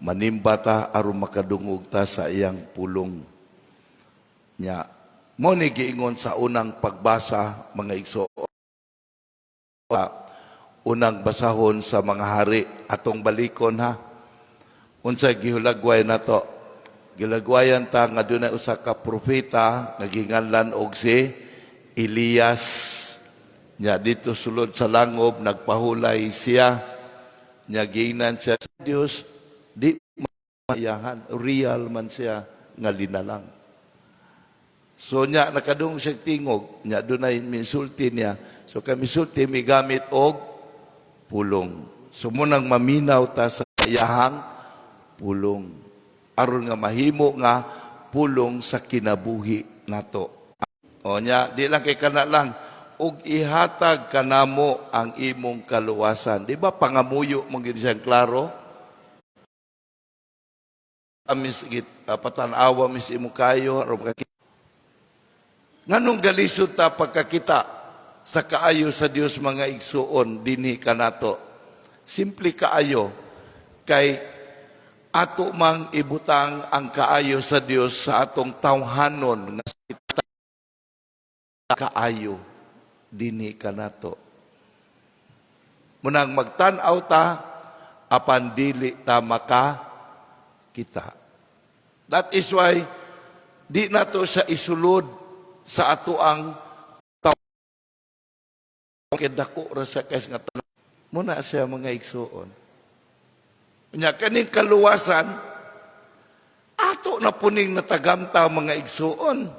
manimba ta aron makadungog ta sa iyang pulong nya. Mo ni giingon sa unang pagbasa mga igsoon, unang basahon sa mga hari atong balikon ha. Unsa gihulagway nato? Gilagwayan ta nga dunay usa ka propeta nga ginganlan og si Elias. Nya dito sulod sa langob nagpahulay siya. Nya giingnan siya sa Dios, di mayahan, real man siya nga linalang. So nya nakadung siya tingog, nya dunay minsulti niya. So kay misulti migamit og pulong. So munang maminaw ta sa iyahang pulong aron nga mahimo nga pulong sa kinabuhi nato. O nya di lang kay kana lang ug ihatag kanamo ang imong kaluwasan. Di ba pangamuyo mong gid siyang klaro? Amis git patanawa mis imo kayo aron nganong galisod ta pagkakita sa kaayo sa Dios mga igsuon dinhi kanato. Simple kaayo kay ato mang ibutang ang kaayo sa Dios sa atong tawhanon nga kaayo dinhi kanato. Munang magtan-aw ta apan dili ta makakita. That is why di nato sa isulod sa ato ang kedako ra sa kes nga tanan. Muna siya mga igsuon. Nya kaning kaluwasan ato na puning natagamta mga igsuon.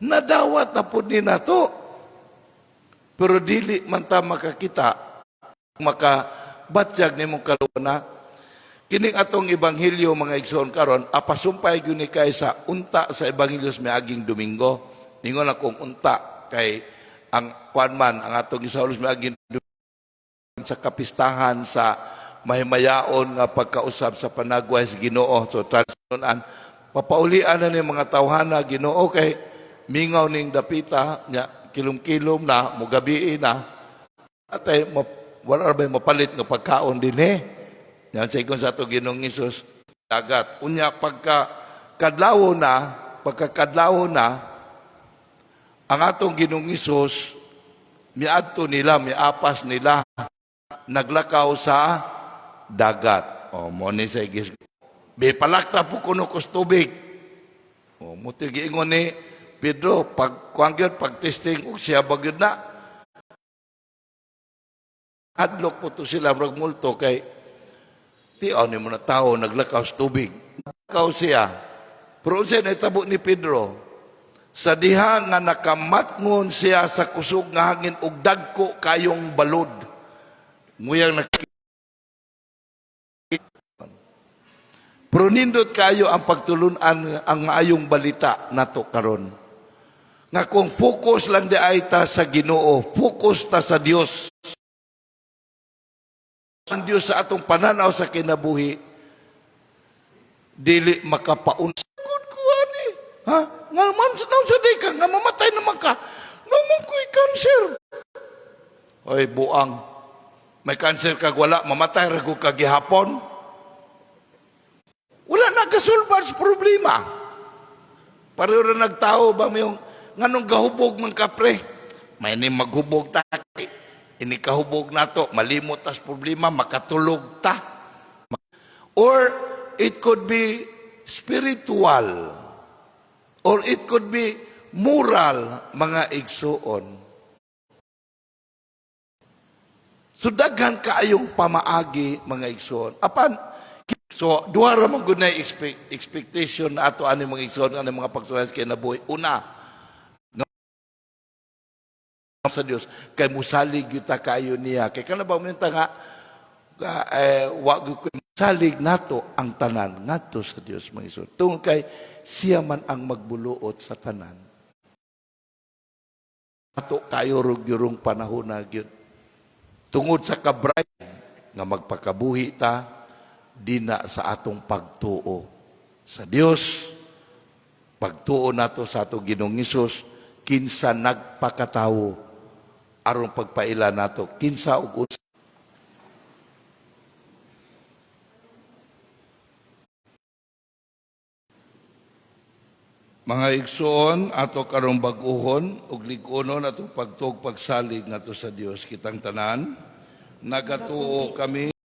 Nadawat na pud ni nato. Pero dili man ta makakita makabatyag nimong kaluwana. Kining atong ebanghelyo mga igsoon karon apasumpay gyud ni kay sa unta sa ebanghelyo sa miaging Domingo. Ningon akong unta kay ang kuan ang atong Isaulos miaging Domingo sa kapistahan sa mahimayaon nga pagkausab sa panagway sa Ginoo. So transunan papaulian na ni mga tawhana Ginoo kay mingaw ning dapita nya kilom-kilom na mugabi na atay wala ba mapalit nga pagkaon dinhi. Yan sa ikon sa ato Ginoong Hesus dagat. Unya pagkakadlaw na ang atong Ginoong Hesus miadto nila, miapas nila naglakaw sa dagat. O mo ni sa igis. Be palakta po kuno kus tubig. O mo giingon ni Pedro pag testing og siya bagyod na. Adlok po to sila murag multo kay tiaw ni mo na tao naglakaw sa tubig. Naglakaw siya. Pero siya naitabo ni Pedro sa diha nga nakamatngon siya sa kusog nga hangin ug dagko kayong balod. Nguyang pero nindot kayo ang pagtulunan ang maayong balita nato karon. Nga kung focus lang di ay ta sa Ginoo, focus ta sa Dios. Ang Dios sa atong pananaw sa kinabuhi, dili makapaun. Good ko ani. Ha? Nga man sa day ka, nga mamatay naman ka. Naman ko'y cancer. Oy, buang. May cancer kag wala, mamatay ra ko kag gihapon. Wala nagasulbad sa problema. Pareho ra nagtao ba mo yung nganong gahubog man ka pre? May ni maghubog ta. Ini kahubog nato, malimot tas problema, makatulog ta. Or it could be spiritual. Or it could be moral, mga igsuon. So daghan kaayong pamaagi, mga igsuon. Apan, so duha ra man gud na expectation na ato ani mga igsoon ani mga pagsulayas kay nabuhi. Una, sa Dios kay musalig gyud ta kayo niya. Kay kana ba mo nga wa gyud musalig nato ang tanan ngadto sa Dios mga igsoon. Tungod kay siya man ang magbuluot sa tanan. Ato kayo rog panahon na gyud. Tungod sa kabray nga magpakabuhi ta dina sa atong pagtuo sa Dios, pagtuo nato sa atong Ginoong Hesus, kinsa nagpakatawo aron pagpaila nato kinsa ug Mga igsoon ato karong bag-ohon ug lig-onon ato pagtuog pagsalig ngadto sa Dios kitang tanan. Nagatuo kami